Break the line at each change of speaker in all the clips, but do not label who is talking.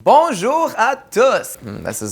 Bonjour à tous!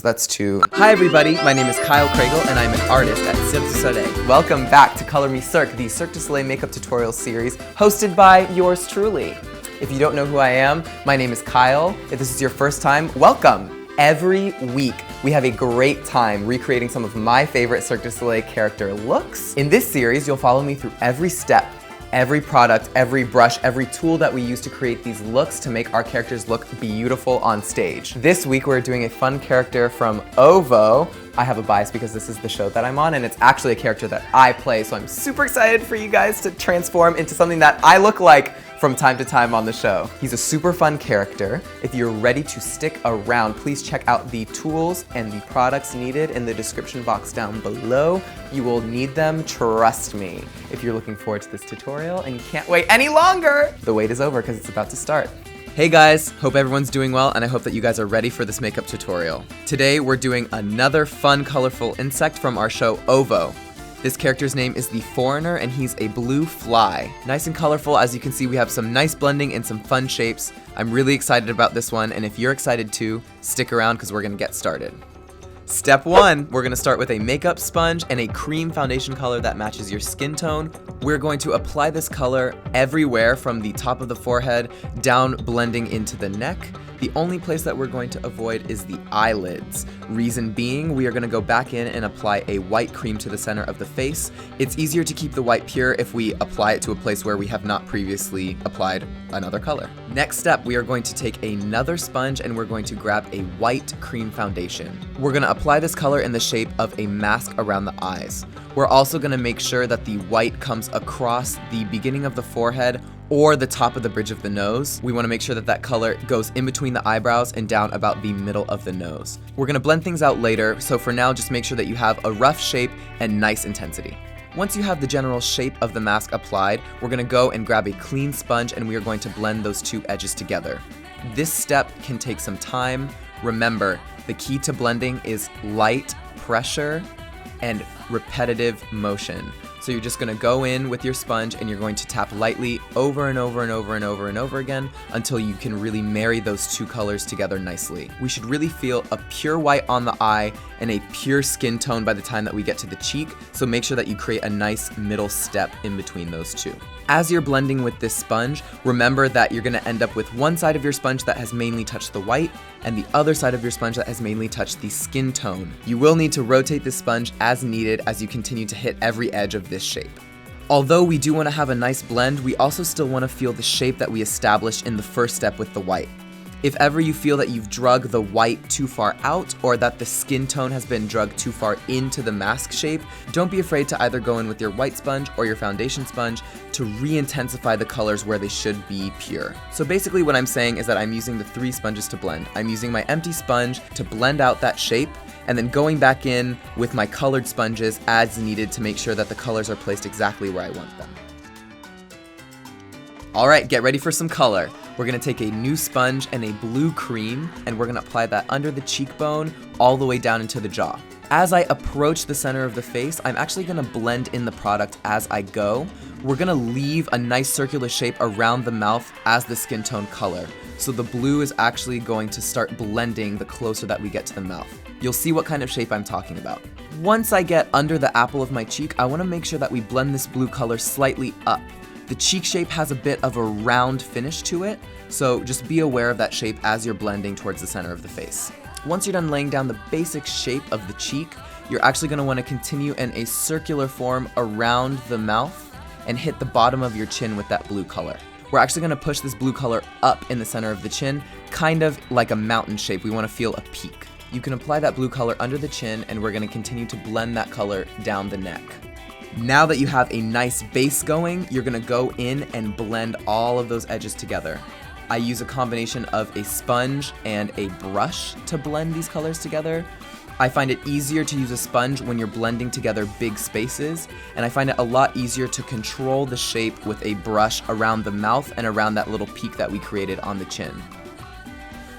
That's too... Hi everybody, my name is Kyle Cragle and I'm an artist at Cirque du Soleil. Welcome back to Color Me Cirque, the Cirque du Soleil makeup tutorial series hosted by yours truly. If you don't know who I am, my name is Kyle. If this is your first time, welcome! Every week, we have a great time recreating some of my favorite Cirque du Soleil character looks. In this series, you'll follow me through every step, every product, every brush, every tool that we use to create these looks to make our characters look beautiful on stage. This week we're doing a fun character from OVO. I have a bias because this is the show that I'm on and it's actually a character that I play, so I'm super excited for you guys to transform into something that I look like from time to time on the show. He's a super fun character. If you're ready to stick around, please check out the tools and the products needed in the description box down below. You will need them, trust me. If you're looking forward to this tutorial and you can't wait any longer, the wait is over because it's about to start. Hey guys, hope everyone's doing well and I hope that you guys are ready for this makeup tutorial. Today we're doing another fun, colorful insect from our show OVO. This character's name is the Foreigner and he's a blue fly. Nice and colorful. As you can see, we have some nice blending and some fun shapes. I'm really excited about this one, and if you're excited too, stick around because we're gonna get started. Step 1, we're gonna start with a makeup sponge and a cream foundation color that matches your skin tone. We're going to apply this color everywhere from the top of the forehead down, blending into the neck. The only place that we're going to avoid is the eyelids. Reason being, we are gonna go back in and apply a white cream to the center of the face. It's easier to keep the white pure if we apply it to a place where we have not previously applied another color. Next step, we are going to take another sponge and we're going to grab a white cream foundation. We're gonna apply this color in the shape of a mask around the eyes. We're also gonna make sure that the white comes across the beginning of the forehead or the top of the bridge of the nose. We wanna make sure that that color goes in between the eyebrows and down about the middle of the nose. We're gonna blend things out later, so for now, just make sure that you have a rough shape and nice intensity. Once you have the general shape of the mask applied, we're gonna go and grab a clean sponge and we are going to blend those two edges together. This step can take some time. Remember, the key to blending is light pressure and repetitive motion. So you're just gonna go in with your sponge and you're going to tap lightly over and over and over and over and over again until you can really marry those two colors together nicely. We should really feel a pure white on the eye and a pure skin tone by the time that we get to the cheek, so make sure that you create a nice middle step in between those two. As you're blending with this sponge, remember that you're gonna end up with one side of your sponge that has mainly touched the white and the other side of your sponge that has mainly touched the skin tone. You will need to rotate this sponge as needed as you continue to hit every edge of this shape. Although we do want to have a nice blend, we also still want to feel the shape that we established in the first step with the white. If ever you feel that you've drug the white too far out or that the skin tone has been drugged too far into the mask shape, don't be afraid to either go in with your white sponge or your foundation sponge to re-intensify the colors where they should be pure. So basically what I'm saying is that I'm using the 3 sponges to blend. I'm using my empty sponge to blend out that shape and then going back in with my colored sponges as needed to make sure that the colors are placed exactly where I want them. All right, get ready for some color. We're gonna take a new sponge and a blue cream, and we're gonna apply that under the cheekbone all the way down into the jaw. As I approach the center of the face, I'm actually gonna blend in the product as I go. We're gonna leave a nice circular shape around the mouth as the skin tone color. So the blue is actually going to start blending the closer that we get to the mouth. You'll see what kind of shape I'm talking about. Once I get under the apple of my cheek, I wanna make sure that we blend this blue color slightly up. The cheek shape has a bit of a round finish to it, so just be aware of that shape as you're blending towards the center of the face. Once you're done laying down the basic shape of the cheek, you're actually gonna wanna continue in a circular form around the mouth and hit the bottom of your chin with that blue color. We're actually gonna push this blue color up in the center of the chin, kind of like a mountain shape. We wanna feel a peak. You can apply that blue color under the chin and we're gonna continue to blend that color down the neck. Now that you have a nice base going, you're gonna go in and blend all of those edges together. I use a combination of a sponge and a brush to blend these colors together. I find it easier to use a sponge when you're blending together big spaces, and I find it a lot easier to control the shape with a brush around the mouth and around that little peak that we created on the chin.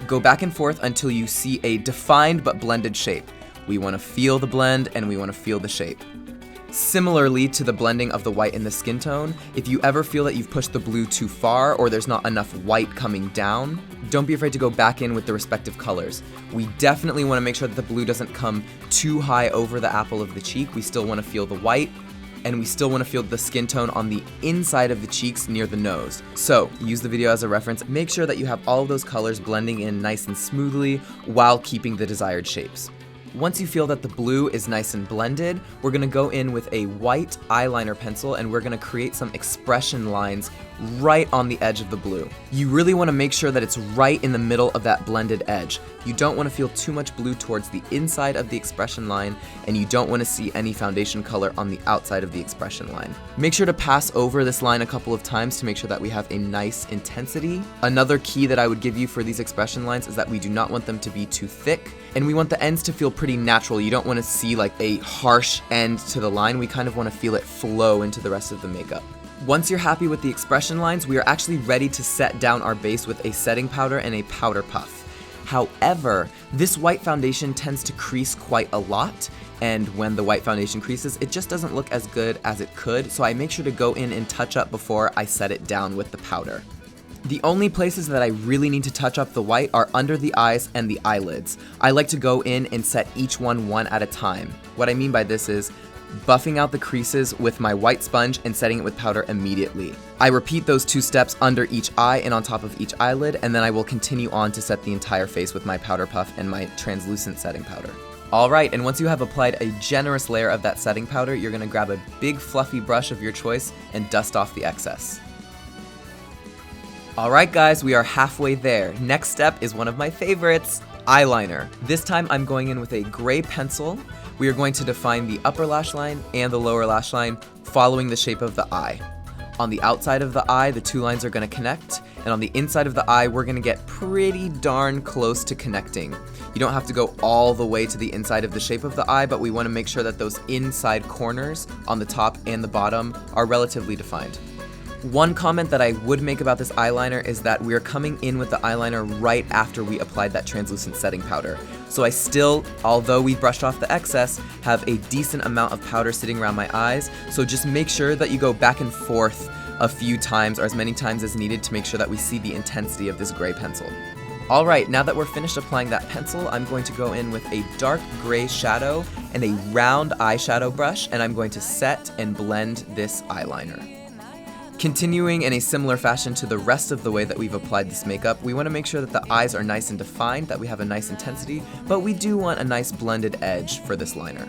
Go back and forth until you see a defined but blended shape. We wanna feel the blend and we wanna feel the shape. Similarly to the blending of the white in the skin tone, if you ever feel that you've pushed the blue too far or there's not enough white coming down, don't be afraid to go back in with the respective colors. We definitely want to make sure that the blue doesn't come too high over the apple of the cheek. We still want to feel the white, and we still want to feel the skin tone on the inside of the cheeks near the nose. So use the video as a reference. Make sure that you have all of those colors blending in nice and smoothly while keeping the desired shapes. Once you feel that the blue is nice and blended, we're gonna go in with a white eyeliner pencil and we're gonna create some expression lines right on the edge of the blue. You really wanna make sure that it's right in the middle of that blended edge. You don't wanna feel too much blue towards the inside of the expression line, and you don't wanna see any foundation color on the outside of the expression line. Make sure to pass over this line a couple of times to make sure that we have a nice intensity. Another key that I would give you for these expression lines is that we do not want them to be too thick, and we want the ends to feel pretty natural. You don't want to see like a harsh end to the line. We kind of want to feel it flow into the rest of the makeup. Once you're happy with the expression lines, we are actually ready to set down our base with a setting powder and a powder puff. However, this white foundation tends to crease quite a lot, and when the white foundation creases, it just doesn't look as good as it could, so I make sure to go in and touch up before I set it down with the powder. The only places that I really need to touch up the white are under the eyes and the eyelids. I like to go in and set each one at a time. What I mean by this is buffing out the creases with my white sponge and setting it with powder immediately. I repeat those 2 steps under each eye and on top of each eyelid, and then I will continue on to set the entire face with my powder puff and my translucent setting powder. Alright, and once you have applied a generous layer of that setting powder, you're gonna grab a big fluffy brush of your choice and dust off the excess. Alright guys, we are halfway there. Next step is one of my favorites, eyeliner. This time I'm going in with a gray pencil. We are going to define the upper lash line and the lower lash line following the shape of the eye. On the outside of the eye, the 2 lines are going to connect, and on the inside of the eye, we're going to get pretty darn close to connecting. You don't have to go all the way to the inside of the shape of the eye, but we want to make sure that those inside corners on the top and the bottom are relatively defined. One comment that I would make about this eyeliner is that we are coming in with the eyeliner right after we applied that translucent setting powder. So I still, although we brushed off the excess, have a decent amount of powder sitting around my eyes. So just make sure that you go back and forth a few times or as many times as needed to make sure that we see the intensity of this gray pencil. Alright, now that we're finished applying that pencil, I'm going to go in with a dark gray shadow and a round eyeshadow brush, and I'm going to set and blend this eyeliner. Continuing in a similar fashion to the rest of the way that we've applied this makeup, we want to make sure that the eyes are nice and defined, that we have a nice intensity, but we do want a nice blended edge for this liner.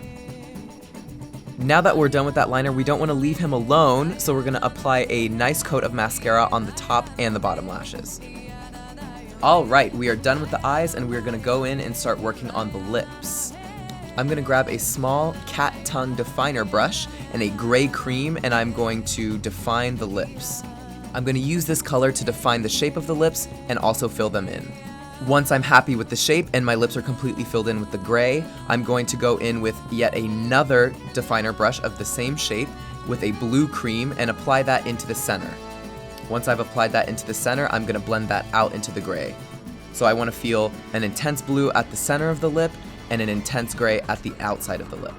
Now that we're done with that liner, we don't want to leave him alone, so we're going to apply a nice coat of mascara on the top and the bottom lashes. Alright, we are done with the eyes, and we're going to go in and start working on the lips. I'm going to grab a small cat tongue definer brush and a gray cream, and I'm going to define the lips. I'm going to use this color to define the shape of the lips and also fill them in. Once I'm happy with the shape and my lips are completely filled in with the gray, I'm going to go in with yet another definer brush of the same shape with a blue cream and apply that into the center. Once I've applied that into the center, I'm going to blend that out into the gray. So I want to feel an intense blue at the center of the lip and an intense gray at the outside of the lip.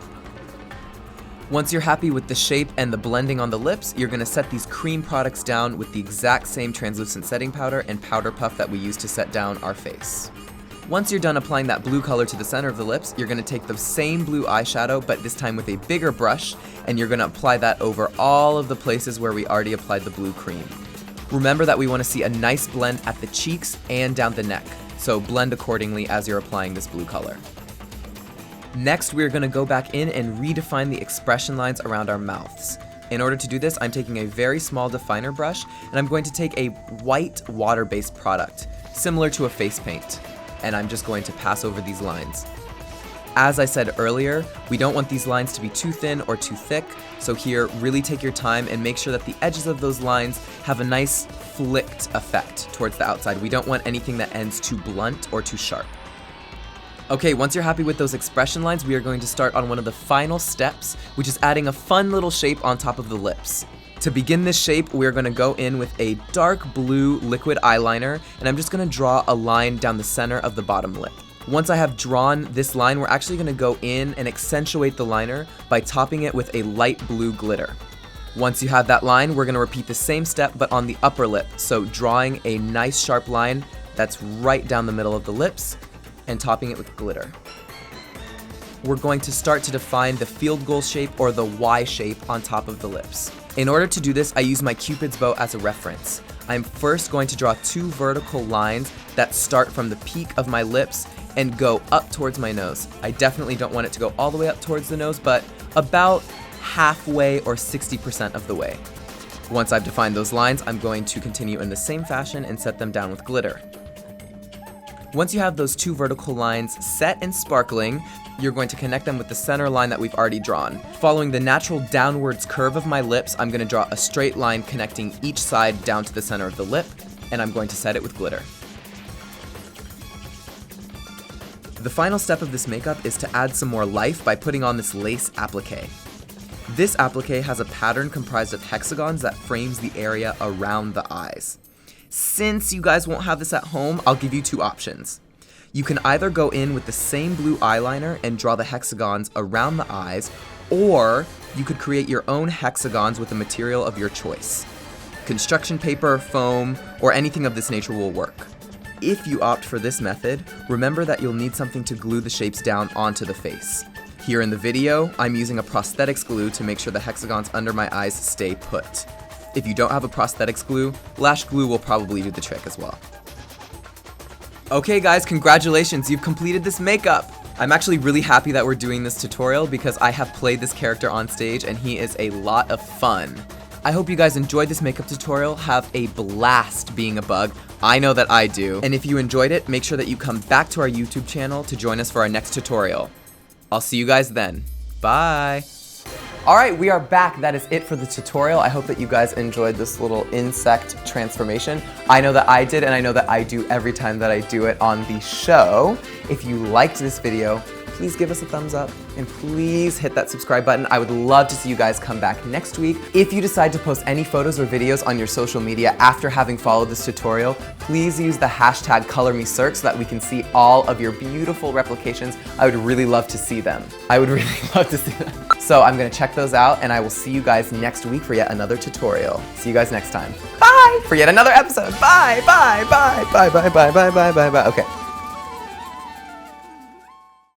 Once you're happy with the shape and the blending on the lips, you're going to set these cream products down with the exact same translucent setting powder and powder puff that we used to set down our face. Once you're done applying that blue color to the center of the lips, you're going to take the same blue eyeshadow, but this time with a bigger brush, and you're going to apply that over all of the places where we already applied the blue cream. Remember that we want to see a nice blend at the cheeks and down the neck, so blend accordingly as you're applying this blue color. Next, we're going to go back in and redefine the expression lines around our mouths. In order to do this, I'm taking a very small definer brush, and I'm going to take a white water-based product, similar to a face paint, and I'm just going to pass over these lines. As I said earlier, we don't want these lines to be too thin or too thick, so here, really take your time and make sure that the edges of those lines have a nice flicked effect towards the outside. We don't want anything that ends too blunt or too sharp. Okay, once you're happy with those expression lines, we are going to start on one of the final steps, which is adding a fun little shape on top of the lips. To begin this shape, we're going to go in with a dark blue liquid eyeliner, and I'm just going to draw a line down the center of the bottom lip. Once I have drawn this line, we're actually gonna go in and accentuate the liner by topping it with a light blue glitter. Once you have that line, we're gonna repeat the same step but on the upper lip. So drawing a nice sharp line that's right down the middle of the lips and topping it with glitter. We're going to start to define the field goal shape or the Y shape on top of the lips. In order to do this, I use my Cupid's bow as a reference. I'm first going to draw 2 vertical lines that start from the peak of my lips and go up towards my nose. I definitely don't want it to go all the way up towards the nose, but about halfway or 60% of the way. Once I've defined those lines, I'm going to continue in the same fashion and set them down with glitter. Once you have those 2 vertical lines set and sparkling, you're going to connect them with the center line that we've already drawn. Following the natural downwards curve of my lips, I'm going to draw a straight line connecting each side down to the center of the lip, and I'm going to set it with glitter. The final step of this makeup is to add some more life by putting on this lace applique. This applique has a pattern comprised of hexagons that frames the area around the eyes. Since you guys won't have this at home, I'll give you 2 options. You can either go in with the same blue eyeliner and draw the hexagons around the eyes, or you could create your own hexagons with the material of your choice. Construction paper, foam, or anything of this nature will work. If you opt for this method, remember that you'll need something to glue the shapes down onto the face. Here in the video, I'm using a prosthetics glue to make sure the hexagons under my eyes stay put. If you don't have a prosthetics glue, lash glue will probably do the trick as well. Okay guys, congratulations, you've completed this makeup! I'm actually really happy that we're doing this tutorial because I have played this character on stage and he is a lot of fun. I hope you guys enjoyed this makeup tutorial, have a blast being a bug. I know that I do. And if you enjoyed it, make sure that you come back to our YouTube channel to join us for our next tutorial. I'll see you guys then. Bye! Alright, we are back. That is it for the tutorial. I hope that you guys enjoyed this little insect transformation. I know that I did, and I know that I do every time that I do it on the show. If you liked this video, please give us a thumbs up, and please hit that subscribe button. I would love to see you guys come back next week. If you decide to post any photos or videos on your social media after having followed this tutorial, please use the hashtag #ColorMeCirque so that we can see all of your beautiful replications. I would really love to see them. I would really love to see them. So I'm gonna check those out, and I will see you guys next week for yet another tutorial. See you guys next time. Bye! For yet another episode. Bye, bye, bye, bye, bye, bye, bye, bye, bye, bye. Okay.